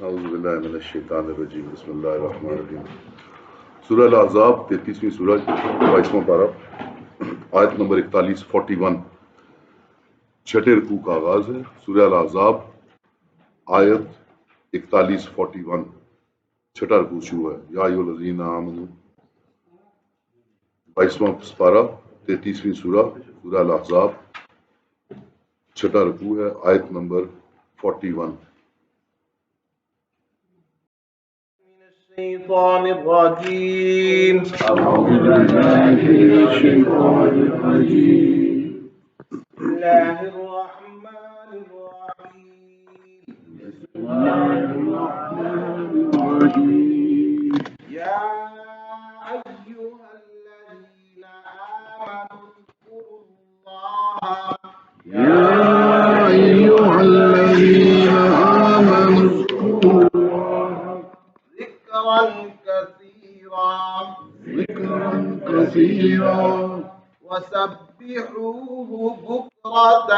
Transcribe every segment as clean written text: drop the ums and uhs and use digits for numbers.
اعوذ باللہ من الشیطان الرجیم بسم اللہ الرحمن الرحیم سورہ الاحزاب 33ویں سورہ 22واں پارہ آیت نمبر 41 چھٹے رکوع کا آغاز ہے۔ سورہ الاحزاب آیت 41 چھٹا رکوع شروع ہے۔ یا ایھا الذین آمنوا 22واں پارہ 33ویں سورہ الاحزاب چھٹا رکوع ہے، آیت نمبر 41۔ الشيطان الرجيم بسم الله الرحمن الرحيم يا أيها الذين آمنوا اذكروا الله ذكرا كثيرا وسبحوه بكرة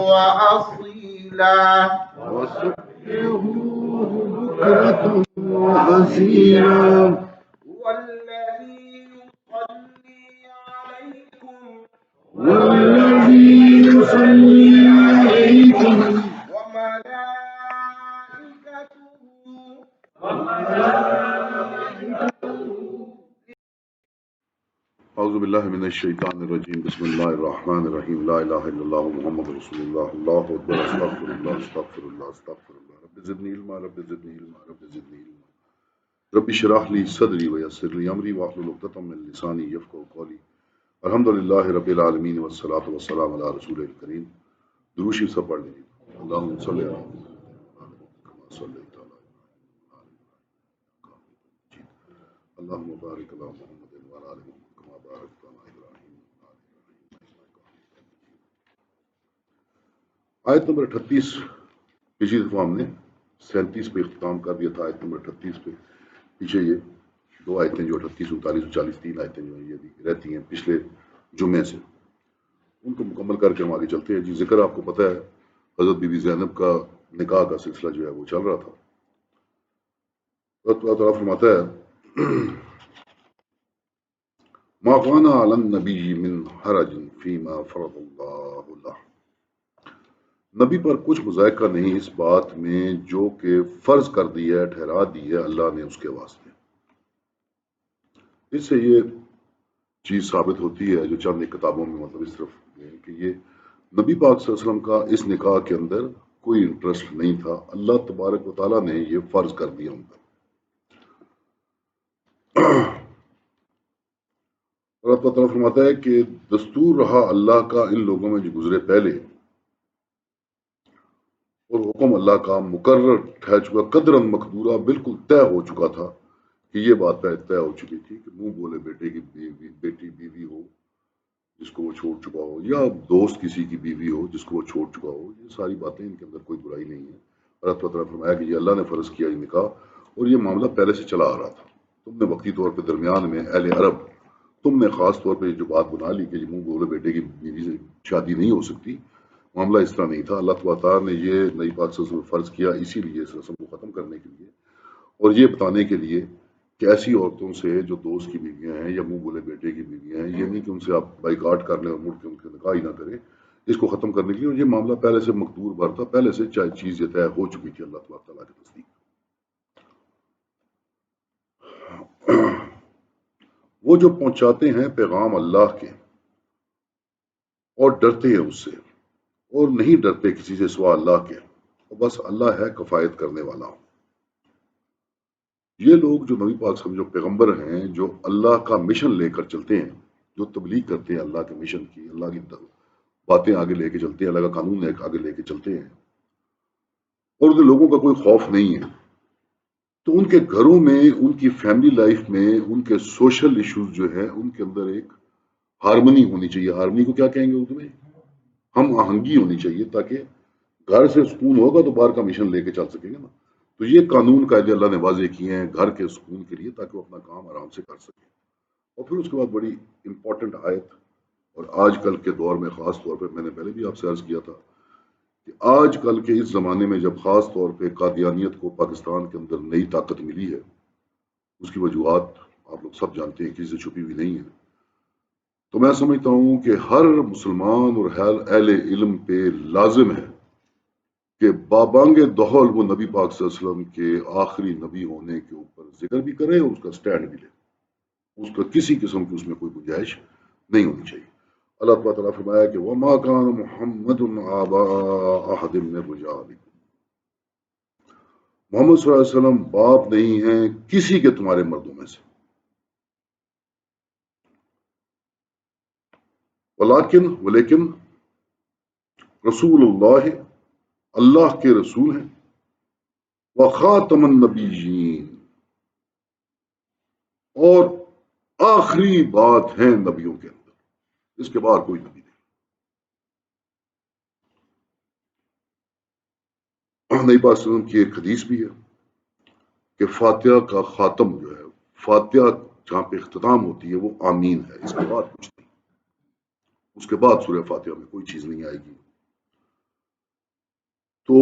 وأصيلا هو الذي يصلي عليكم وملائكته اعوذ باللہ من الشیطان الرجیم بسم اللہ الرحمن الرحیم لا الہ الا اللہ محمد رسول اللہ اللہ اکبر استغفر اللہ استغفر اللہ استغفر اللہ رب زدنی علما رب زدنی علما رب زدنی علما رب اشرح لی صدری ویسر لی امری واحلل عقدۃ من لسانی یفقهوا قولی الحمدللہ رب العالمین والصلاۃ والسلام علی رسول الکریم۔ درود شریف سب پڑھ لیجیے۔ اللہم صلی علی محمد کما صلیت علی ابراہیم اللہم بارک علی محمد وعلی آل محمد کما بارکت علی ابراہیم وعلی آل ابراہیم انک حمید مجید۔ آیت نمبر 38 پچھلی دفعہ ہم نے 37 پہ اختتام کر دیا تھا۔ آیت نمبر 38 پہ پیچھے یہ دو آیتیں جو 38 39 اور 40 تین آیتیں جو ہیں یہ بھی رہتی ہیں پچھلے جمعے سے، ان کو مکمل کر کے ہم آگے چلتے ہیں۔ جی ذکر آپ کو پتہ ہے حضرت بی بی زینب کا نکاح کا سلسلہ جو ہے وہ چل رہا تھا۔ اللہ تعالیٰ فرماتا ہے ما كان علی النبی من حرج فیما فرض اللہ لہ، نبی پر کچھ مذائقہ نہیں اس بات میں جو کہ فرض کر دی ہے، ٹھہرا دی ہے اللہ نے اس کے واسطے۔ اس سے یہ چیز ثابت ہوتی ہے جو چند ایک کتابوں میں مطلب اس طرف ہے کہ یہ نبی پاک صلی اللہ علیہ وسلم کا اس نکاح کے اندر کوئی انٹرسٹ نہیں تھا، اللہ تبارک و تعالیٰ نے یہ فرض کر دیا ان پر۔ اور اللہ تعالیٰ فرماتا ہے کہ دستور رہا اللہ کا ان لوگوں میں جو گزرے پہلے، اور حکم اللہ کا مقرر ٹھہر چکا، قدرن مقدورہ بالکل طے ہو چکا تھا کہ یہ بات طے ہو چکی تھی کہ منہ بولے بیٹے کی بیٹی بیوی ہو جس کو وہ چھوڑ چکا ہو، یا دوست کسی کی بیوی ہو جس کو وہ چھوڑ چکا ہو، یہ ساری باتیں ان کے اندر کوئی برائی نہیں ہے۔ اور اللہ تعالیٰ نے فرمایا کہ یہ اللہ نے فرض کیا یہ نکاح، اور یہ معاملہ پہلے سے چلا آ رہا تھا۔ تم نے وقتی طور پہ درمیان میں اہل عرب تم نے خاص طور پہ جو بات بنا لی کہ یہ منہ بولے بیٹے کی بیوی سے شادی نہیں ہو سکتی، معاملہ اس طرح نہیں تھا۔ اللہ تعالیٰ نے یہ نبی پاک صلی اللہ علیہ وسلم فرض کیا اسی لیے، اس رسم کو ختم کرنے کے لیے اور یہ بتانے کے لیے کہ ایسی عورتوں سے جو دوست کی بیویاں ہیں یا منہ بولے بیٹے کی بیویاں ہیں، یہ نہیں کہ ان سے آپ بائیکاٹ کر لیں اور مڑ کے ان کے نکاح ہی نہ کریں، اس کو ختم کرنے کے لیے۔ اور یہ معاملہ پہلے سے مقدور بھر تھا، پہلے سے چیز یہ طے ہو چکی تھی اللہ تعالیٰ کی تصدیق۔ وہ جو پہنچاتے ہیں پیغام اللہ کے اور ڈرتے ہیں اس سے، اور نہیں ڈرتے کسی سے سوا اللہ کے، اور بس اللہ ہے کفایت کرنے والا۔ یہ لوگ جو نبی پاک صلی اللہ علیہ وسلم جو پیغمبر ہیں، جو اللہ کا مشن لے کر چلتے ہیں، جو تبلیغ کرتے ہیں اللہ کے مشن کی، اللہ کی باتیں آگے لے کے چلتے ہیں، اللہ کا قانون آگے لے کے چلتے ہیں، اور ان لوگوں کا کوئی خوف نہیں ہے، تو ان کے گھروں میں، ان کی فیملی لائف میں، ان کے سوشل ایشوز جو ہے ان کے اندر ایک ہارمنی ہونی چاہیے۔ ہارمنی کو کیا کہیں گے اردو میں؟ ہم آہنگی ہونی چاہیے، تاکہ گھر سے سکون ہوگا تو باہر کا مشن لے کے چل سکیں گے نا۔ تو یہ قانون قاعدے اللہ نے واضح کیے ہیں گھر کے سکون کے لیے، تاکہ وہ اپنا کام آرام سے کر سکیں۔ اور پھر اس کے بعد بڑی امپورٹنٹ آیت، اور آج کل کے دور میں خاص طور پہ میں نے پہلے بھی آپ سے عرض کیا تھا کہ آج کل کے اس زمانے میں جب خاص طور پہ قادیانیت کو پاکستان کے اندر نئی طاقت ملی ہے، اس کی وجوہات آپ لوگ سب جانتے ہیں، کسی سے چھپی ہوئی نہیں ہے. تو میں سمجھتا ہوں کہ ہر مسلمان اور اہل علم پہ لازم ہے کہ بابانگ دہل وہ نبی پاک صلی اللہ علیہ وسلم کے آخری نبی ہونے کے اوپر ذکر بھی کرے اور اس کا سٹینڈ بھی لے. اس کا کسی قسم کی اس میں کوئی گنجائش نہیں ہونی چاہیے. اللہ تعالیٰ فرمایا کہ وما کان محمد آبا احد من رجالکم، محمد صلی اللہ علیہ وسلم باپ نہیں ہیں کسی کے تمہارے مردوں میں سے، لیکن رسول اللہ، اللہ کے رسول ہیں، وخاتم النبیین، اور آخری بات ہیں نبیوں کے اندر، اس کے بعد کوئی نبی نہیں. نبی پاک صلی اللہ علیہ وسلم کی ایک حدیث بھی ہے کہ فاتحہ کا خاتم جو ہے، فاتحہ جہاں پہ اختتام ہوتی ہے وہ آمین ہے، اس کے بعد کچھ نہیں. اس کے بعد سورہ فاتحہ میں کوئی چیز نہیں آئے گی. تو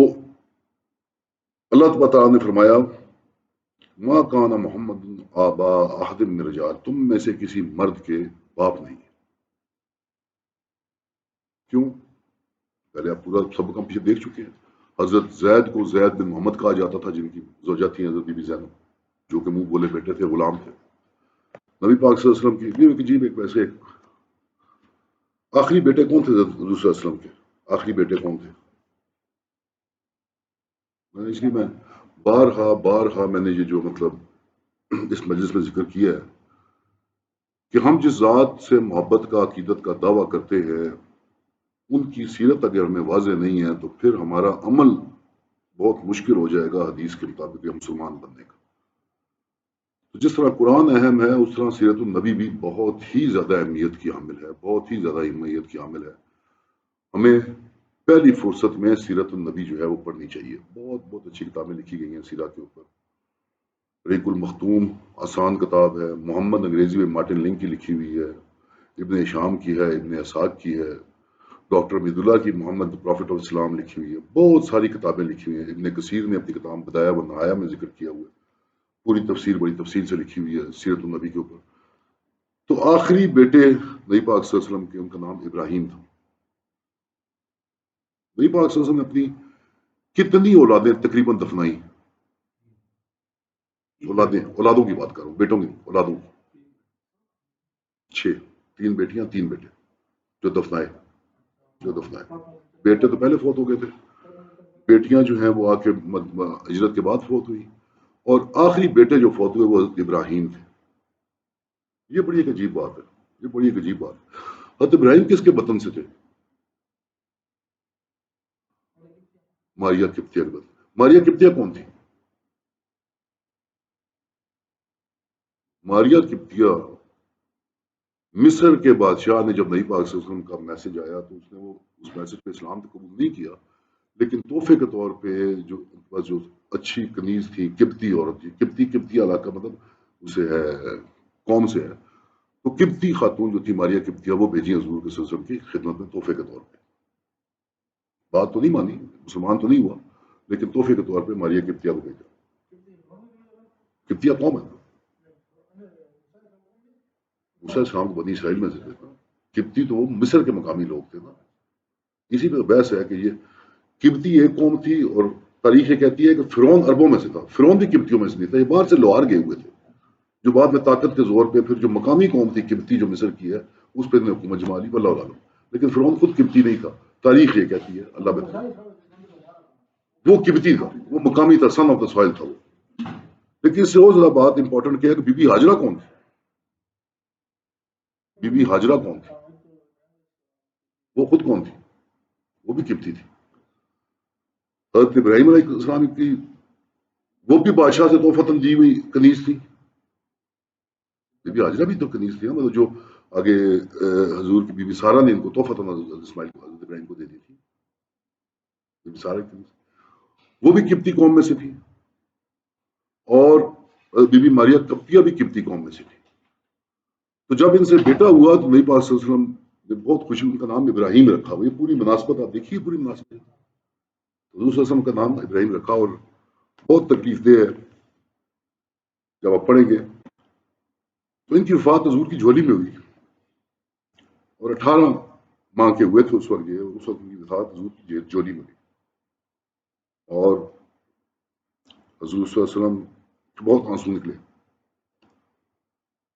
اللہ تعالیٰ نے فرمایا ما کان محمد آبا احد من رجال، تم میں سے کسی مرد کے باپ نہیں. کیوں؟ پہلے آپ پورا سبق ہم پیچھے دیکھ چکے ہیں. حضرت زید کو زید بن محمد کہا جاتا تھا، جن کی زوجہ تھی حضرت بی بی زینب، جو کہ منہ بولے بیٹے تھے، غلام تھے. نبی پاک صلی اللہ علیہ وسلم کی یہ ایک عجیب ایک ویسے ایک آخری بیٹے کون تھے حضرت صلی اللہ علیہ وسلم کے؟ آخری بیٹے کون تھے؟ اس لیے میں بارہا میں نے یہ جو مطلب اس مجلس میں ذکر کیا ہے کہ ہم جس ذات سے محبت کا، عقیدت کا دعویٰ کرتے ہیں، ان کی سیرت اگر ہمیں واضح نہیں ہے تو پھر ہمارا عمل بہت مشکل ہو جائے گا حدیث کے مطابق کہ مسلمان بننے کا. تو جس طرح قرآن اہم ہے، اس طرح سیرت النبی بھی بہت ہی زیادہ اہمیت کی حامل ہے، بہت ہی زیادہ اہمیت کی حامل ہے. ہمیں پہلی فرصت میں سیرت النبی جو ہے وہ پڑھنی چاہیے. بہت اچھی کتابیں لکھی گئی ہیں سیرت کے اوپر. ریق المختوم آسان کتاب ہے، محمد انگریزی میں مارٹن لنک کی لکھی ہوئی ہے، ابن شام کی ہے، ابن اسحاق کی ہے، ڈاکٹر عبید اللہ کی محمد پروفٹ آف اسلام لکھی ہوئی ہے. بہت ساری کتابیں لکھی ہوئی ہیں. ابن کثیر نے اپنی کتاب بدایہ و نہایہ میں ذکر کیا ہوا ہے، پوری تفسیر بڑی تفصیل سے لکھی ہوئی ہے سیرت النبی کے اوپر. تو آخری بیٹے نبی پاک صلی اللہ علیہ وسلم کے، ان کا نام ابراہیم تھا. نبی پاک صلی اللہ علیہ وسلم نے اپنی کتنی اولادیں تقریباً دفنائی؟ اولادوں کی بات کر رہا ہوں، بیٹوں کی، اولادوں کی. 6، 3 بیٹیاں 3 بیٹے جو دفنائے. بیٹے تو پہلے فوت ہو گئے تھے، بیٹیاں جو ہیں وہ آ کے ہجرت کے بعد فوت ہوئی، اور آخری بیٹے جو فوت ہوئے وہ ابراہیم تھے. یہ بڑی ایک عجیب بات ہے، یہ بڑی ایک عجیب بات. حضرت ابراہیم کس کے وطن سے تھے؟ ماریا قبطیہ کے وطن. ماریا قبطیہ کون تھی؟ ماریا قبطیہ مصر کے بادشاہ نے جب نبی پاک صلی اللہ علیہ وسلم کا میسج آیا تو اس نے وہ اس میسج پہ اسلام تو قبول نہیں کیا، لیکن تحفے کے طور پہ جو اچھی کنیز تھی، قبطی عورت تھی، قبطی علاقہ مطلب اسے ہے قوم سے ہے، تو قبطی خاتون جو تھی ماریا قبطیہ، وہ بھیجی حضور کے صلی اللہ علیہ وسلم کی خدمت میں تحفے کے طور پہ. بات تو نہیں مانی، مسلمان تو نہیں ہوا، لیکن تحفے کے طور پہ ماریا قبطیہ کو بھیجا. قبطیہ قوم ہے، موسیٰ السلام کو بنی اسرائیل میں سے تھے. قبطی تو وہ مصر کے مقامی لوگ تھے نا. اسی پہ بحث ہے کہ یہ قبطی ایک قوم تھی، اور تاریخ یہ کہتی ہے کہ فرعون عربوں میں سے تھا. فرعون بھی قبطیوں میں سے نہیں تھا، یہ باہر سے لوہار گئے ہوئے تھے، جو بعد میں طاقت کے زور پہ پھر جو مقامی قوم تھی قبطی جو مصر کی ہے اس پہ نے حکومت جما لی. واللہ عالم. لیکن فرعون خود قبطی نہیں تھا، تاریخ یہ کہتی ہے، اللہ بہتر. وہ قبطی تھا، وہ مقامی تھا، سن آف دا سوائل تھا وہ. لیکن اس سے اور زیادہ بات امپورٹنٹ کیا ہے کہ بی بی ہاجرہ کون تھی؟ بی بی ہاجرہ کون تھی؟ وہ خود کون تھی؟ وہ بھی قبطی تھی. حضرت ابراہیم علیہ السلام کی وہ بھی بادشاہ سے توفتاً دی ہوئی کنیز تھی. بی بی ہاجرہ بھی تو کنیز تھی نا، مطلب جو آگے حضور کی بی بی سارہ نے ان کو توفتاً حضرت اسماعیل کو، حضرت ابراہیم کو دے دی تھی. بی بی سارہ کی وہ بھی قبطی قوم میں سے تھی، اور بی بی ماریا قبطیہ بھی قبطی قوم میں سے تھی. تو جب ان سے بیٹا ہوا تو نبی پاک صلی اللہ علیہ وسلم نے بہت خوشی، ان کا نام ابراہیم رکھا. وہ یہ پوری مناسبت آپ دیکھیے، پوری مناسبت حضور صلی اللہ علیہ وسلم کا نام ابراہیم رکھا اور بہت تکلیف دہ ہے جب آپ پڑھیں گے تو ان کی وفات حضور کی جھولی میں ہوئی اور 18 ماہ کے ہوئے تھے اس وقت یہ، اس وقت ان کی وفات حضور کی جھولی میں ہوئی اور حضور صلی اللہ علیہ وسلم بہت آنسو نکلے،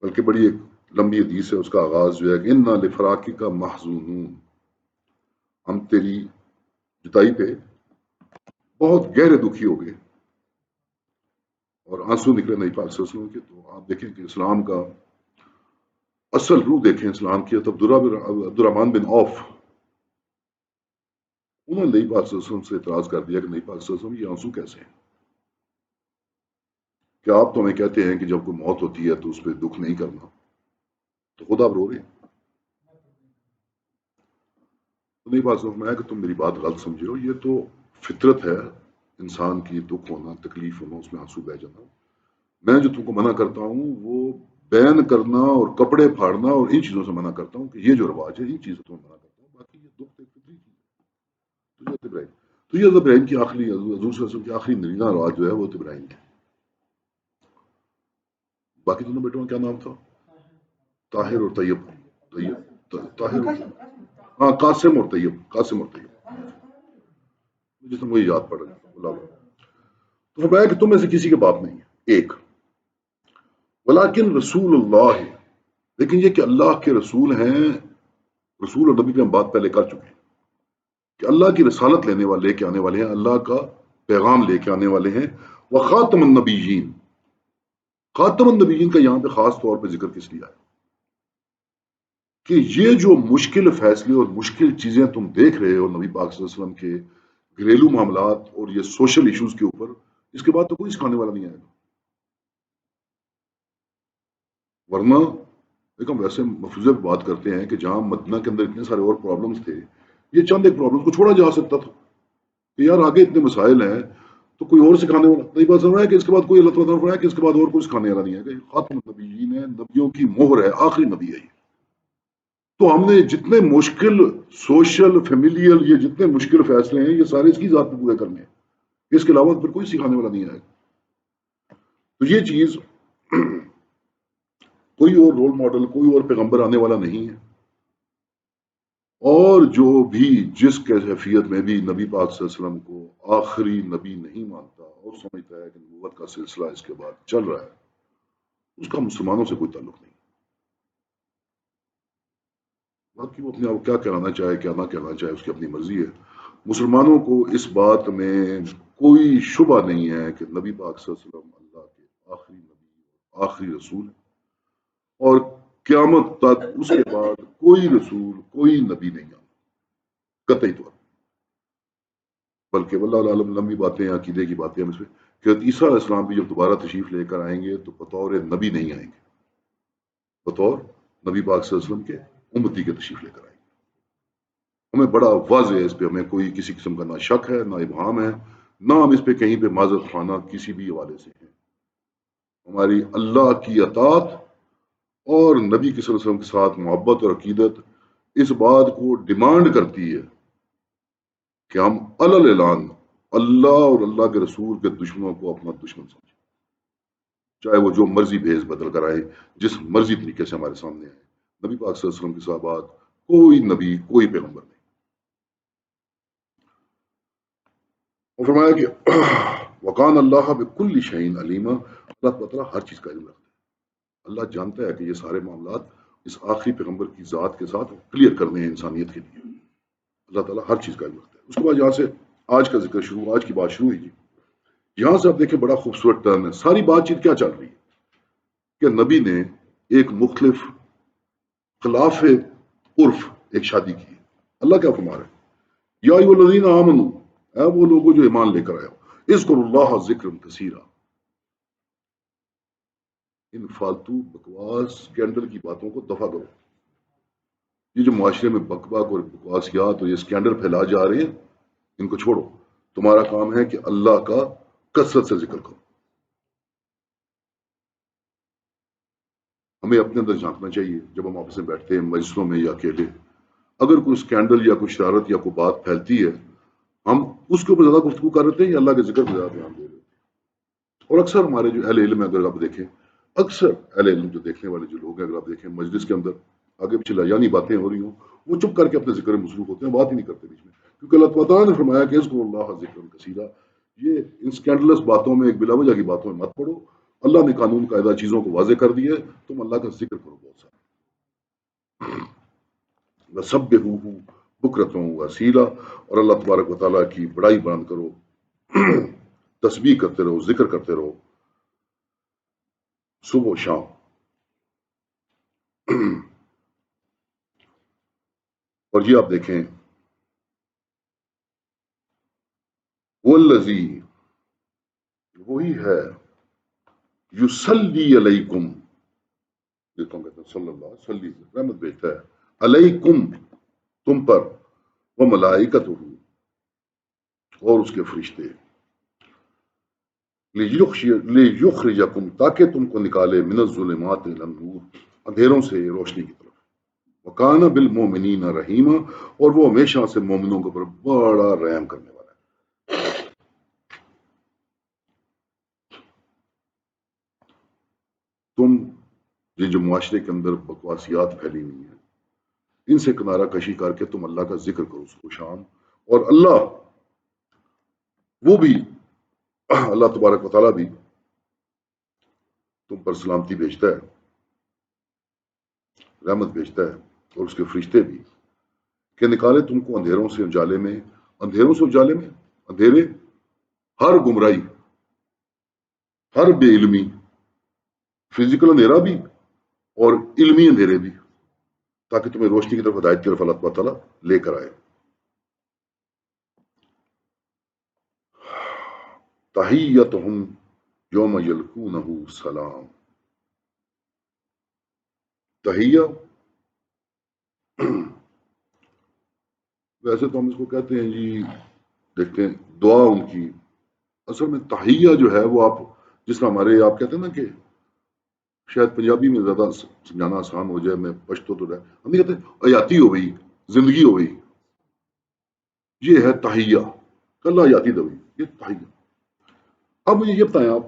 بلکہ بڑی ایک لمبی حدیث ہے، اس کا آغاز جو ہے کہ انا لفراقک محزونون، ہم تیری جدائی پہ بہت گہرے دکھی ہو گئے اور آنسو نکلے نبی پاک صلی اللہ علیہ وسلم کے۔ تو آپ دیکھیں کہ اسلام کا اصل روح دیکھیں اسلام کی، تو عبد الرحمن بن عوف انہوں نے نبی پاک صلی اللہ علیہ وسلم سے اعتراض کر دیا کہ نبی پاک صلی اللہ علیہ وسلم یہ آنسو کیسے ہیں؟ کہ آپ تو ہمیں کہتے ہیں کہ جب کوئی موت ہوتی ہے تو اس پہ دکھ نہیں کرنا، تو خود آپ رو رہے ہیں۔ تو نبی پاک صلی اللہ علیہ وسلم فرمایا کہ تم میری بات غلط سمجھ رہے ہو، یہ تو فطرت ہے انسان کی، دکھ ہونا، تکلیف ہونا، اس میں آنسو بہ جانا۔ میں جو تم کو منع کرتا ہوں وہ بیان کرنا اور کپڑے پھاڑنا اور ان چیزوں سے منع کرتا ہوں، کہ یہ جو رواج ہے ان چیزوں سے منع کرتا ہوں، باقی یہ دکھ ایک فطری چیز ہے۔ تو ابراہیم، تو یہ ابراہیم کی آخری، حضور صلی اللہ علیہ وسلم کی آخری نرینا رواج جو ہے وہ ابراہیم ہے۔ باقی دونوں بیٹوں کا کیا نام تھا؟ طاہر اور طیب۔ طاہر، ہاں قاسم اور طیب، قاسم اور طیب، جس میں وہی یاد پڑ رہا ہے اللہ۔ تو فرمایا کہ تم میں سے کسی کے باپ نہیں ہے ایک، ولیکن رسول اللہ، لیکن یہ کہ اللہ کے رسول ہیں، رسول اور نبی کی ہم بات پہلے کر چکے ہیں کہ اللہ کی رسالت لینے والے، لے کے آنے والے ہیں، اللہ کا پیغام لے کے آنے والے ہیں۔ وہ خاتم النبیین، خاتم النبیین کا یہاں پہ خاص طور پہ ذکر کس لیے ہے کہ یہ جو مشکل فیصلے اور مشکل چیزیں تم دیکھ رہے ہو نبی پاک صلی اللہ علیہ وسلم کے گھریلو معاملات اور یہ سوشل ایشوز کے اوپر، اس کے بعد تو کوئی سکھانے والا نہیں آئے گا۔ ورنہ ایک ہم ویسے مفروضے پہ بات کرتے ہیں کہ جہاں مدینہ کے اندر اتنے سارے اور پرابلمس تھے، یہ چند ایک پرابلم کو چھوڑا جا سکتا تھا کہ یار آگے اتنے مسائل ہیں تو کوئی اور سکھانے والا نہیں، بات سمجھ رہا ہے کہ اس کے بعد کوئی اللہ تعالیٰ نے فرمایا کہ اس کے بعد اور کوئی سکھانے والا نہیں ہے، کہ خاتم النبیین ہے، نبیوں کی مہر ہے، آخری نبی ہے یہ۔ تو ہم نے جتنے مشکل سوشل فیملیل، یہ جتنے مشکل فیصلے ہیں یہ سارے اس کی ذات میں پورے کرنے ہیں، اس کے علاوہ پھر کوئی سکھانے والا نہیں آئے گا۔ تو یہ چیز کوئی اور رول ماڈل، کوئی اور پیغمبر آنے والا نہیں ہے، اور جو بھی جس کیفیت میں بھی نبی پاک صلی اللہ علیہ وسلم کو آخری نبی نہیں مانتا اور سمجھتا ہے کہ نبوت کا سلسلہ اس کے بعد چل رہا ہے، اس کا مسلمانوں سے کوئی تعلق نہیں۔ باقی وہ اپنے آپ کیا کہنا چاہے کیا نہ کہنا چاہے، اس کی اپنی مرضی ہے۔ مسلمانوں کو اس بات میں کوئی شبہ نہیں ہے کہ نبی پاک صلی اللہ علیہ وسلم اللہ کے آخری نبی، آخری رسول ہیں، اور قیامت تک اس کے بعد کوئی رسول، کوئی نبی نہیں آنا، قطعی طور پر۔ بلکہ واللہ عالم لمبی باتیں، عقیدے کی باتیں ہم اس میں کہ عیسیٰ علیہ السلام بھی جب دوبارہ تشریف لے کر آئیں گے تو بطور نبی نہیں آئیں گے، بطور نبی پاک صلی اللہ علیہ وسلم کے امتی کے تشریف لے کر آئیں گے۔ ہمیں بڑا واضح ہے، اس پہ ہمیں کوئی کسی قسم کا نہ شک ہے نہ ابہام ہے، نہ ہم اس پہ کہیں پہ معذرت خانہ کسی بھی حوالے سے ہیں۔ ہماری اللہ کی اطاعت اور نبی کے صلی اللہ علیہ وسلم کے ساتھ محبت اور عقیدت اس بات کو ڈیمانڈ کرتی ہے کہ ہم اعلان اللہ اور اللہ کے رسول کے دشمنوں کو اپنا دشمن سمجھیں، چاہے وہ جو مرضی بھیس بدل کر آئے، جس مرضی طریقے سے ہمارے سامنے آئے۔ نبی پاک صلی اللہ علیہ وسلم کے صحابات، کوئی نبی، کوئی پیغمبر نہیں۔ اور فرمایا کہ وقان اللہ بکل شعین علیمہ، اللہ تعالیٰ ہر چیز کا علم رکھتا ہے، اللہ جانتا ہے کہ یہ سارے معاملات اس آخری پیغمبر کی ذات کے ساتھ کلیئر کرنے ہیں انسانیت کے لیے۔ اللہ تعالیٰ ہر چیز کا علم رکھتا ہے۔ اس کے بعد یہاں سے آج کا ذکر شروع، آج کی بات شروع ہوئی جی۔ یہاں سے آپ دیکھیں بڑا خوبصورت ٹرن ہے، ساری بات چیت کیا چل رہی ہے کہ نبی نے ایک مختلف خلاف عرف ایک شادی کی ہے۔ اللہ کیا فرما رہا ہے؟ یا ایھا الذین آمنوا، اے وہ لوگوں جو ایمان لے کر آئے ہو، اذکروا اللہ ذکرا کثیرا، ان فالتو بکواس اسکینڈل کی باتوں کو دفع کرو۔ یہ جو معاشرے میں بک بک اور بکواسیات اور یہ اسکینڈل پھیلا جا رہے ہیں، ان کو چھوڑو۔ تمہارا کام ہے کہ اللہ کا کثرت سے ذکر کرو۔ ہمیں اپنے اندر جھانکنا چاہیے جب ہم آپس میں بیٹھتے ہیں مجلسوں میں یا اکیلے، اگر کوئی اسکینڈل یا کوئی شرارت یا کوئی بات پھیلتی ہے ہم اس کے اوپر زیادہ گفتگو کر رہے ہیں یا اللہ کے ذکر پہ زیادہ دھیان دے رہے ہیں؟ اور اکثر ہمارے جو اہل علم ہے اگر آپ دیکھیں، اکثر اہل علم جو دیکھنے والے جو لوگ ہیں اگر آپ دیکھیں مجلس کے اندر آگے پیچھے لاجانی باتیں ہو رہی ہوں، وہ چپ کر کے اپنے ذکر میں مصروف ہوتے ہیں، بات ہی نہیں کرتے بیچ میں، کیونکہ اللہ تعالیٰ نے فرمایا کہ اذکروا اللہ ذکرا کثیرا، یہ ان اسکینڈلس باتوں میں، ایک بلا وجہ کی باتوں میں مت پڑو، اللہ نے قانون قاعدہ چیزوں کو واضح کر دیا ہے، تم اللہ کا ذکر کرو بہت سارا، وسبحوہ بکرۃ واصیلا، اور اللہ تبارک و تعالیٰ کی بڑائی بیان کرو، تسبیح کرتے رہو، ذکر کرتے رہو صبح و شام۔ اور یہ آپ دیکھیں، والذی، وہی ہے، یصلی علیکم، دیکھتا ہوں کہتے ہیں صلی اللہ صلی، رحمت بھیجتا ہے، علیکم، تم پر، وہ ملائکتہ، اور اس کے فرشتے، لیخرجکم، تاکہ تم کو نکالے، من الظلمات الی النور، اندھیروں سے روشنی کی طرف، وکان بالمؤمنین رحیما، اور وہ ہمیشہ سے مومنوں کے اوپر بڑا رحم کرنے والا ہے۔ تم یہ جو معاشرے کے اندر بکواسیات پھیلی ہوئی ہیں، ان سے کنارہ کشی کر کے تم اللہ کا ذکر کرو صبح و شام، اور اللہ وہ بھی، اللہ تبارک و تعالیٰ بھی تم پر سلامتی بھیجتا ہے، رحمت بھیجتا ہے، اور اس کے فرشتے بھی، کہ نکالے تم کو اندھیروں سے اجالے میں، اندھیروں سے اجالے میں، اندھیرے، ہر گمراہی، ہر بے علمی، فزیکل اندھیرا بھی اور علمی اندھیرے بھی، تاکہ تمہیں روشنی کی طرف، ہدایت کی طرف اللہ تعالیٰ لے کر آئے۔ تحیتہم یوم یلقونہ سلام، تحیہ، ویسے تو ہم اس کو کہتے ہیں جی، دیکھتے ہیں دعا ان کی، اصل میں تحیہ جو ہے وہ آپ، جس طرح ہمارے آپ کہتے ہیں نا کہ شاید پنجابی میں زیادہ سمجھانا آسان ہو جائے، میں پشتو تو رہے، ہم یہ کہتے ہیں حیاتی ہو گئی، زندگی ہو گئی، یہ ہے تحیہ، کل حیاتی دوئی، یہ تحیہ۔ اب مجھے یہ بتائیں آپ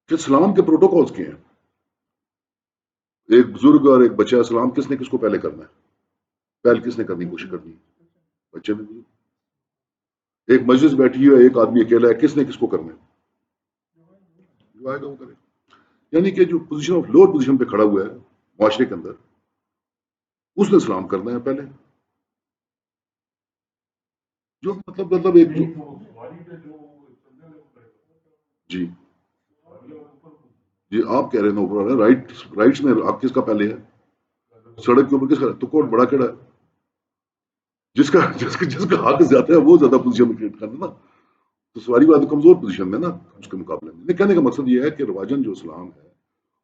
کہ سلام کے پروٹوکالز کیا ہیں؟ ایک بزرگ اور ایک بچہ سلام کس نے کس کو پہلے کرنا ہے؟ پہل کس نے کرنی کوشش کرنی ہے؟ بچے نے۔ ایک مجلس بیٹھی ہے، ایک آدمی اکیلا ہے، کس نے کس کو کرنا ہے؟ جو آئے گا وہ کرے، یعنی کہ جو پوزیشن آف لوور پوزیشن پہ کھڑا ہوا ہے معاشرے کے اندر، اس نے سلام کرنا ہے پہلے، جو مطلب ایک جی جی آپ کہہ رہے ہیں اوپر والے رائٹس میں آپ کس کا پہلے ہے؟ سڑک کے اوپر کس کا؟ تو کوٹ بڑا کیڑا ہے، جس کا حق زیادہ ہے وہ زیادہ پوزیشن میں کریٹ کرنا نا، تو سواری والا تو کمزور پوزیشن میں نا اس کے مقابلے میں۔ کہنے کا مقصد یہ ہے کہ رواجن جو اسلام ہے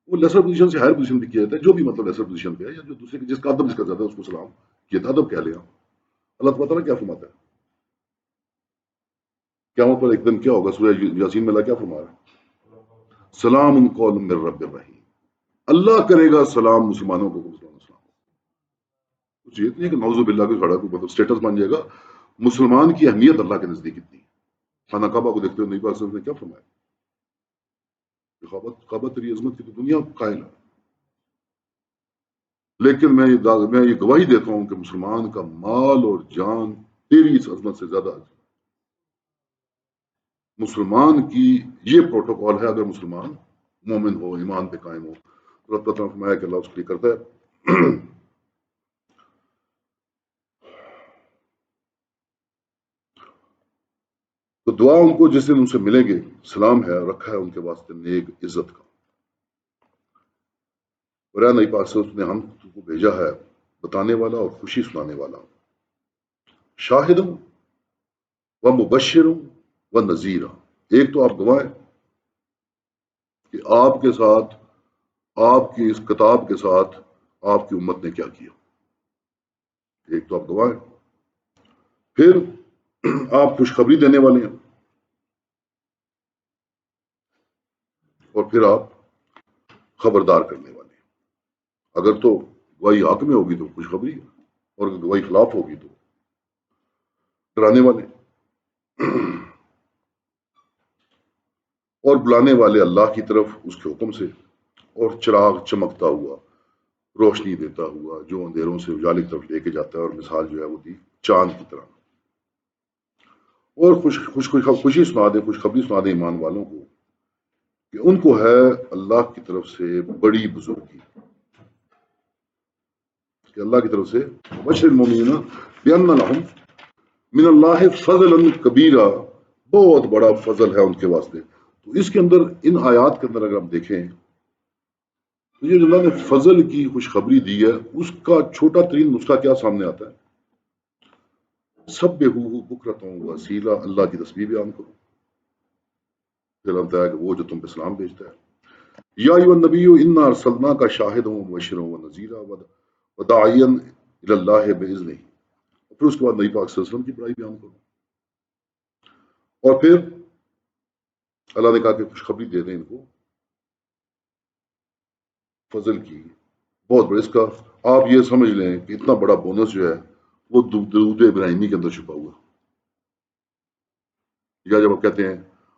وہ لیسر پوزیشن سے ہائر پوزیشن پہ کیا جاتا ہے، جو بھی مطلب لیسر پوزیشن پہ ہے یا جو دوسرے جس کا ادب جس کا زیادہ ہے اس کو سلام کیا تھا، ادب کہہ لیا۔ اللہ تعالیٰ کیا فرماتا ہے قیامت پر ایک دن کیا ہوگا؟ سورہ یاسین میں اللہ کیا فرما رہا ہے؟ سلام قول من رب الرحیم، اللہ کرے گا سلام مسلمانوں کو، کچھ یہ نہیں ہے کہ نعوذ باللہ کے کھڑا کو مطلب اسٹیٹس بن جائے گا۔ مسلمان کی اہمیت اللہ کے نزدیک اتنی ہے۔ خانہ کعبہ کو دیکھتے ہوئے نبی پاک صلی اللہ علیہ وسلم نے کیا فرمایا؟ کعبہ تیری عظمت کی تو دنیا قائل ہے، لیکن میں یہ گواہی دیتا ہوں کہ مسلمان کا مال اور جان تیری اس عظمت سے زیادہ ہے۔ مسلمان کی یہ پروٹوکال ہے، اگر مسلمان مومن ہو، ایمان پہ قائم ہو، اللہ تعالیٰ نے فرمایا کہ اللہ اس کے لیے کرتا ہے۔ تو دعا ان کو جس دن ان سے ملیں گے، سلام ہے رکھا ہے ان کے واسطے نیک عزت کا، اور اے نبی پاک صلی اللہ علیہ وسلم نے ہم کو بھیجا ہے بتانے والا اور خوشی سنانے والا، شاہد و مبشر و نذیر، ایک تو آپ گواہ کہ آپ کے ساتھ، آپ کی اس کتاب کے ساتھ آپ کی امت نے کیا کیا، ایک تو آپ گواہ ہیں، پھر آپ خوشخبری دینے والے ہیں، اور پھر آپ خبردار کرنے والے ہیں۔ اگر تو گواہی حق میں ہوگی تو خوشخبری ہے، اور اگر گواہی خلاف ہوگی تو ڈرانے والے اور بلانے والے اللہ کی طرف اس کے حکم سے، اور چراغ چمکتا ہوا، روشنی دیتا ہوا جو اندھیروں سے اجالے کی طرف لے کے جاتا ہے، اور مثال جو ہے وہ دی چاند کی طرح۔ اور خوشی سنا دے، خوشخبری سنا دے ایمان والوں کو کہ ان کو ہے اللہ کی طرف سے بڑی بزرگی، کہ اللہ کی طرف سے بشر المؤمنین بأن لہم من اللہ فضلا کبیرا، بہت بڑا فضل ہے ان کے واسطے۔ تو اس کے اندر، ان آیات کے اندر اگر ہم دیکھیں تو یہ جو اللہ نے فضل کی خوشخبری دی ہے، اس کا چھوٹا ترین نسخہ کیا سامنے آتا ہے؟ سبحوہ بکرۃ واسیلا، اللہ کی تسبیح بیان کرو۔ پھر بتایا کہ وہ جو تم پہ سلام بھیجتا ہے، یا ایھا النبی انا ارسلناک شاہدا ومبشرا ونذیرا وداعیا الی اللہ باذنہ۔ پھر اس کے بعد نبی پاک صلی اللہ علیہ وسلم کی بڑائی بیان کرو، اور پھر اللہ نے کہا کہ خوشخبری دے دیں ان کو فضل کی، بہت بڑا۔ اس کا آپ یہ سمجھ لیں کہ اتنا بڑا بونس جو ہے وہ درود ابراہیمی کے اندر چھپا ہوا۔ یا جب آپ کہتے ہیں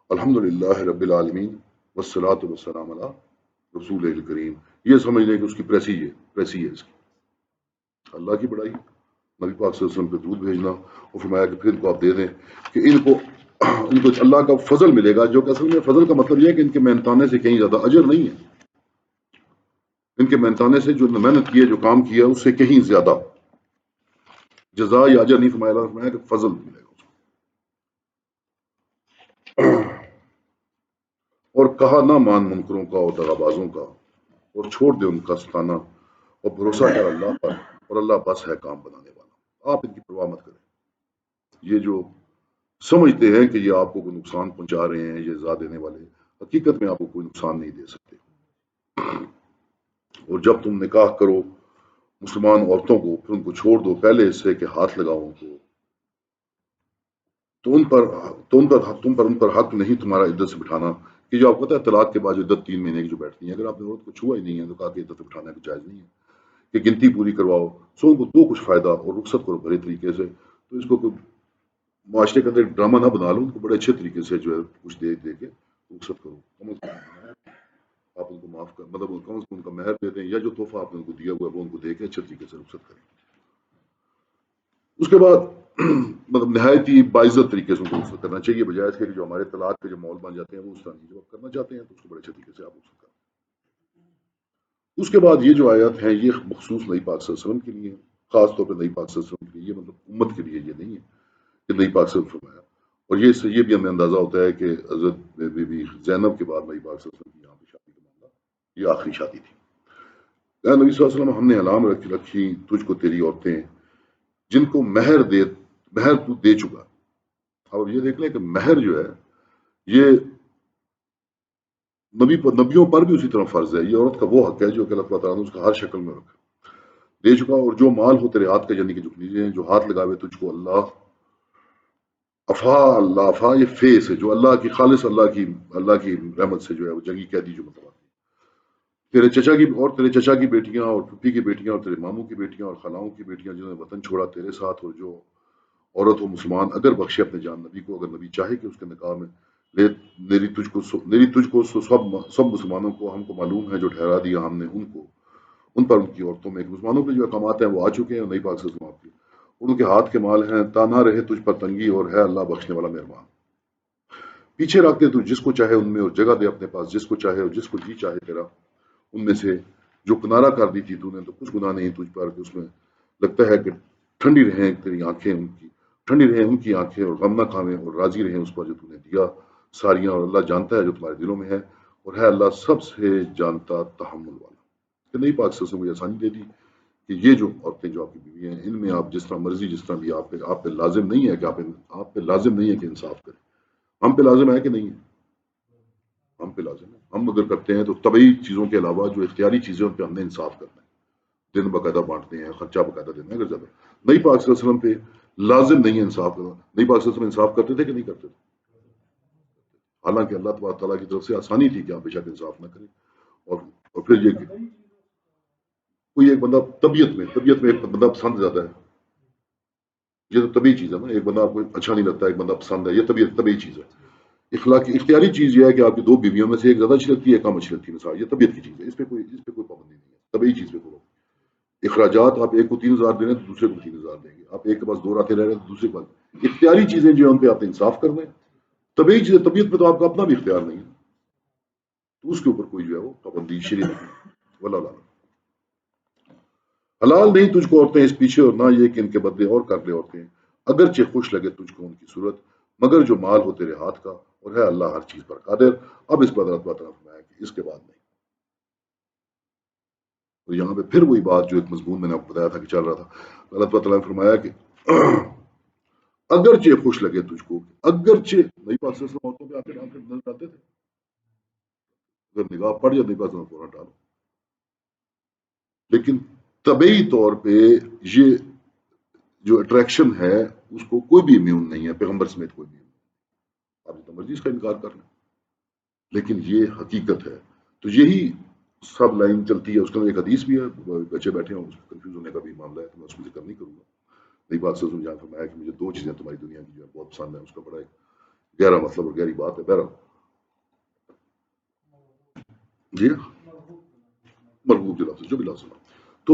الحمدللہ رب العالمین والصلاۃ والسلام علی رسول الکریم، یہ سمجھ لیں کہ اس کی پریسی ہے اس کی اللہ کی بڑائی، نبی پاک صلی اللہ علیہ وسلم پہ درود بھیجنا، اور فرمایا کہ پھر ان کو آپ دے دیں کہ ان کو اللہ کا فضل ملے گا، جو کہ اصل میں فضل کا مطلب یہ ہے کہ ان کے محنتانے سے کہیں زیادہ اجر نہیں ہے، ان کے محنتانے سے جو محنت کی ہے، جو کام کیا ہے، اس سے کہیں زیادہ جزا یا اجر نہیں فرمایا، اللہ نے فرمایا کہ فضل ملے گا اس کو۔ اور کہا نہ مان منکروں کا اور دغابازوں کا، اور چھوڑ دے ان کا ستانا، اور بھروسہ کر اللہ پر، اور اللہ بس ہے کام بنانے والا۔ آپ ان کی پرواہ مت کریں، یہ جو سمجھتے ہیں کہ یہ آپ کو کوئی نقصان پہنچا رہے ہیں، یہ زیادہ دینے والے، حقیقت میں آپ کو کوئی نقصان نہیں دے سکتے۔ اور جب تم نکاح کرو مسلمان عورتوں کو، پھر ان کو چھوڑ دو پہلے اس سے کہ ہاتھ لگاؤ ان کو، تو ان پر حق نہیں تمہارا عدت سے بٹھانا، کہ جو آپ کو پتا ہے طلاق کے بعد جو عدت 3 مہینے کی جو بیٹھتی ہے، اگر آپ نے عورت کو چھوا ہی نہیں ہے تو کہا کہ عدت بٹھانا کوئی جائز نہیں ہے، کہ گنتی پوری کرواؤ، سو ان کو دو کچھ فائدہ اور رخصت کرو بڑے طریقے سے۔ تو اس کو کوئی معاشرے کے اندر ڈرامہ نہ بنا لو، ان کو بڑے اچھے طریقے سے جو ہے کچھ دے کے رخصت کرو، کم از کم آپ ان کو معاف کر، مطلب کم از کم ان کا مہر دے دیں، یا جو تحفہ آپ نے ان کو دیا ہوا ہے وہ ان کو دے کے اچھے طریقے سے رخصت کریں۔ اس کے بعد مطلب نہایت ہی باعزت طریقے سے ان کو رخصت کرنا چاہیے، بجائے اس کے کہ جو ہمارے طلاق کے جو ماحول بن جاتے ہیں وہ اس طرح نہیں۔ جو آپ کرنا چاہتے ہیں تو اس کو بڑے اچھے طریقے سے آپ رخصت کریں۔ اس کے بعد یہ جو آیات ہیں یہ مخصوص نبی پاک صلی اللہ علیہ وسلم کے لیے، خاص طور پہ نبی پاک صلی اللہ علیہ وسلم کے لیے، یہ مطلب امت کے لیے یہ نہیں ہے کہ نبی پاک صلی اللہ علیہ وسلم فرمایا۔ اور یہ سے یہ بھی ہمیں اندازہ ہوتا ہے کہ حضرت بی بی زینب کے بعد نبی پاک صلی اللہ علیہ وسلم کی یہاں پہ شادی کا معاملہ یہ آخری شادی تھی۔ اے نبی صلی اللہ علیہ وسلم، ہم نے اعلان رکھی تجھ کو تیری عورتیں جن کو مہر تو دے چکا۔ اب یہ دیکھ لیں کہ مہر جو ہے یہ نبیوں پر بھی اسی طرح فرض ہے، یہ عورت کا وہ حق ہے جو کہ اللہ تعالیٰ نے اس کا ہر شکل میں رکھا دے چکا۔ اور جو مال ہو تیرے ہاتھ کے، یعنی کہ جو چیزیں جو ہاتھ لگاوے تجھ کو اللہ افا، یہ فے سے جو اللہ کی خالص اللہ کی رحمت سے جو ہے وہ جنگی قیدی جو مطلب تیرے چچا کی بیٹیاں اور پھپھی کی بیٹیاں اور تیرے ماموں کی بیٹیاں اور خلاؤں کی بیٹیاں جنہوں نے وطن چھوڑا تیرے ساتھ، اور جو عورت و مسلمان اگر بخشے اپنے جان نبی کو، اگر نبی چاہے کہ اس کے نکاح میں لے، میری تجھ کو سب مسلمانوں کو ہم کو معلوم ہے جو ٹھہرا دیا ہم نے ان پر ان کی عورتوں میں، مسلمانوں کے جو احکامات ہیں وہ آ چکے ہیں، نئی پاک سے آپ کی، ان کے ہاتھ کے مال ہیں، تا نہ رہے تجھ پر تنگی، اور ہے اللہ بخشنے والا مہربان۔ پیچھے رکھ دے تو جس کو چاہے ان میں، اور جگہ دے اپنے پاس جس کو چاہے، اور جس کو جی چاہے تیرا ان میں سے جو کنارہ کر دی تھی تو نے، تو کچھ گناہ نہیں تجھ پر کہ اس میں لگتا ہے کہ ٹھنڈی رہیں تیری آنکھیں، ٹھنڈی رہیں ان کی آنکھیں، اور غم نہ کھاویں، اور راضی رہیں اس پر جو تو نے دیا ساریاں، اور اللہ جانتا ہے جو تمہارے دلوں میں ہے، اور ہے اللہ سب سے جانتا تحمل والا۔ کہ نہیں پاک سے مجھے آسانی دے دی کہ یہ جو عورتیں جو آپ کی بیوی ہیں، ان میں آپ جس طرح مرضی، جس طرح بھی آپ پہ لازم نہیں ہے کہ آپ پہ لازم نہیں ہے کہ انصاف کریں۔ ہم پہ لازم ہے کہ نہیں ہے؟ ہم پہ لازم ہے۔ ہم اگر کرتے ہیں تو طبعی چیزوں کے علاوہ جو اختیاری چیزیں ان پہ ہم نے انصاف کرنا ہے، دن باقاعدہ بانٹتے ہیں، خرچہ باقاعدہ دینا ہے اگر زیادہ۔ نبی پاک صلی اللہ علیہ وسلم پہ لازم نہیں ہے انصاف کرنا۔ نبی پاک صلی اللہ علیہ وسلم انصاف کرتے تھے کہ نہیں کرتے تھے؟ حالانکہ اللہ تبارک تعالیٰ کی طرف سے آسانی تھی کہ آپ بے شک انصاف نہ کریں۔ اور پھر یہ کہ کوئی ایک بندہ طبیعت میں ایک بندہ پسند زیادہ ہے، یہ تو طبیعی چیز ہے نا، ایک بندہ آپ کو اچھا نہیں لگتا، ایک بندہ پسند ہے، یہ طبیعی چیز ہے۔ اختیاری چیز یہ ہے کہ آپ کی دو بیویوں میں سے ایک زیادہ اچھی لگتی ہے، ایک کم اچھی لگتی ہے، مثال یہ طبیعت کی چیز ہے، اس پہ کوئی پابندی نہیں ہے، طبیعی چیز پہ کوئی۔ اخراجات آپ ایک کو 3,000 دے رہے ہیں تو دوسرے کو 3,000 دیں گے، آپ ایک کے پاس 2 راتیں رہ رہے ہیں تو دوسرے کے پاس۔ اختیاری چیزیں جو ہیں ان پہ آپ نے انصاف کرنا ہے، طبیعی چیزیں، طبیعت پہ تو آپ کا اپنا بھی اختیار نہیں ہے، تو اس کے اوپر کوئی جو ہے وہ پابندی شریعت نہیں ہے۔ واللہ اعلم۔ حلال نہیں تجھ کو عورتیں اس پیچھے، اور نہ یہ کہ ان کے بدلے اور کر لے عورتیں، اگرچہ خوش لگے تجھ کو ان کی صورت، مگر جو مال ہو تیرے ہاتھ کا، اور ہے اللہ ہر چیز پر قادر۔ اب اس پر اللہ تعالیٰ نے فرمایا کہ اس کے بعد نہیں۔ تو یہاں پہ پھر وہی بات جو ایک مضمون میں نے آپ کو بتایا تھا کہ چل رہا تھا، اللہ تعالیٰ نے فرمایا کہ اگرچہ خوش لگے تجھ کو، اگرچہ نئی بات سے عورتوں پہ آ کے نظر آتے تھے، اگر نگاہ پڑ جائے نئی بات سے فوراً ڈالو، لیکن طبعی طور پہ یہ جو اٹریکشن ہے اس کو کوئی بھی امیون نہیں ہے، پیغمبر سمیت کوئی بھی امیون نہیں۔ آپ جتنا مرضی اس کا انکار کر لیں، لیکن یہ حقیقت ہے۔ تو یہی سب لائن چلتی ہے، اس کے اندر ایک حدیث بھی ہے، بچے بیٹھے ہیں، کنفیوز ہونے کا بھی معاملہ ہے، تو میں اس کو ذکر نہیں کروں گا۔ نئی بات سے جہاں فرمایا کہ مجھے 2 چیزیں تمہاری دنیا کی جو ہے بہت پسند ہے، اس کا بڑا ایک گہرا مطلب اور گہری بات ہے۔ بہرحال جی مرغوب جو لفظ، جو بھی لفظ ہے، تو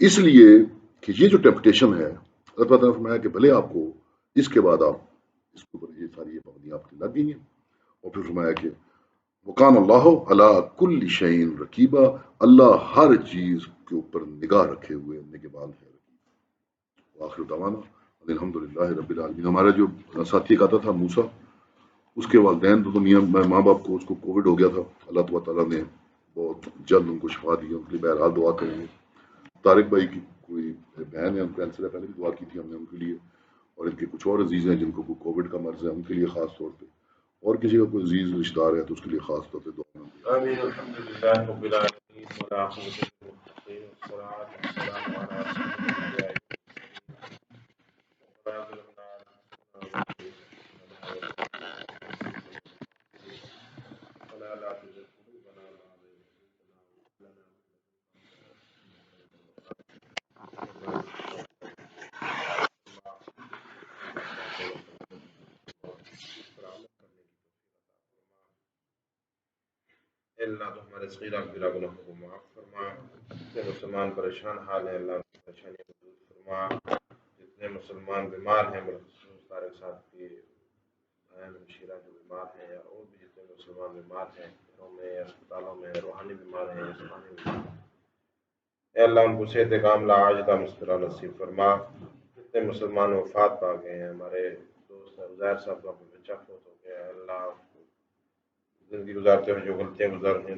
اس لیے کہ یہ جو ٹیمپٹیشن ہے، اللہ تعالیٰ نے فرمایا کہ بھلے آپ کو اس کے بعد آپ اس کے اوپر یہ ساری پابندیاں آپ کی لگ گئی ہیں، اور پھر فرمایا کہ وکان اللہ علی کل شیء رقیبا، اللہ ہر چیز کے اوپر نگاہ رکھے ہوئے نگہبان ہے۔ آخر دعوانا الحمد للہ رب العالمین۔ ہمارا جو ساتھی کہتا تھا موسیٰ، اس کے والدین تو دنیا میں ماں باپ کو، اس کو کووڈ ہو گیا تھا، اللہ تعالیٰ نے بہت جلد ان کو شفا دی، ان کے لیے بہرحال دعا کریں گے۔ طارق بھائی کی کوئی بہن ہے، ان کینسر ہے، پہلے بھی دعا کی تھی ہم نے ان کے لیے، اور ان کے کچھ اور عزیز ہیں جن کو کووڈ کا مرض ہے، ان کے لیے خاص طور پہ، اور کسی کا کوئی عزیز رشتہ دار ہے تو اس کے لیے خاص طور پہ دعا میں۔ آمين. الحمد لله رب العالمين والعاقبة للمتقين والصلاة والسلام على أشرف الأنبياء ولا ظلمنا ولا لا تزغ قلوبنا بعد إذ هديتنا وهب لنا اللہ تو ہمارے صغیرہ کبیرہ گناہوں کو معاف فرما، جتنے مسلمان پریشان حال ہیں اللہ ان کی پریشانیوں کو دور فرما، جتنے مسلمان بیمار ہیں بالخصوص طارق صاحب کی بہن مشیرہ جو بیمار ہیں، یا اور بھی جتنے مسلمان بیمار ہیں گھروں میں، اسپتالوں میں، روحانی بیمار ہیں، جسمانی بیمار ہیں، اے اللہ ان کو صحت کاملہ عاجلہ مستقرہ نصیب فرما۔ جتنے مسلمان وفات پا گئے ہیں، ہمارے دوست عزیر صاحب کا بچہ فوت ہو گیا ہے، اللہ زندگی گزارتے ہوئے جو غلطیاں گزر ہیں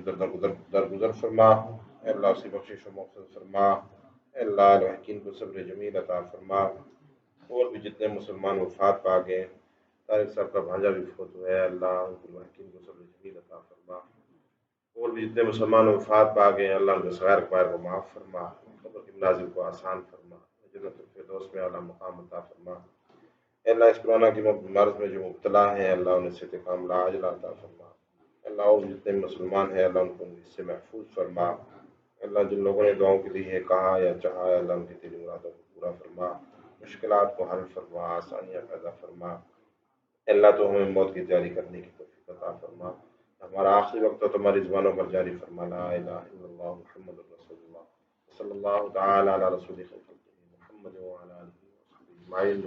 درگزر فرما، اے اللہ اسی بخشش و مغفرت فرما، اے اللہ الحکیم کو صبر جمیل عطا فرما۔ اور بھی جتنے مسلمان وفات پا گئے، طارق صاحب کا بھانجا بھی فوت ہوا ہے، اللہ ان کو الحکیم کو صبر جمیل عطا فرما۔ اور بھی جتنے مسلمان وفات پا گئے ہیں، اللہ ان کے صغائر کبائر کو معاف فرما، قبر کی منازل کو آسان فرما، جنت الفردوس میں اعلیٰ مقام عطا فرما۔ اے اللہ اس کورونا کی مرض میں جو مبتلا ہیں، اللہ انہیں صحت کاملہ عاجلہ عطا فرما۔ اللہ اور جتنے مسلمان ہیں اللہ ان کو اس سے محفوظ فرما۔ اللہ جن لوگوں نے دعاؤں کے لیے کہا یا چاہا ہے، اللہ ان کی دلی مرادوں کو پورا فرما، مشکلات کو حل فرما، آسانیاں پیدا فرما۔ اللہ تو ہمیں موت کی تیاری کرنے کی توفیق عطا فرما۔ ہمارا آخری وقت تو تمہاری زبانوں پر جاری فرما، لا الہ الا اللہ محمد رسول اللہ صلی اللہ تعالی علی رسول محمد وعلی آلہ وصحبہ اجمعین۔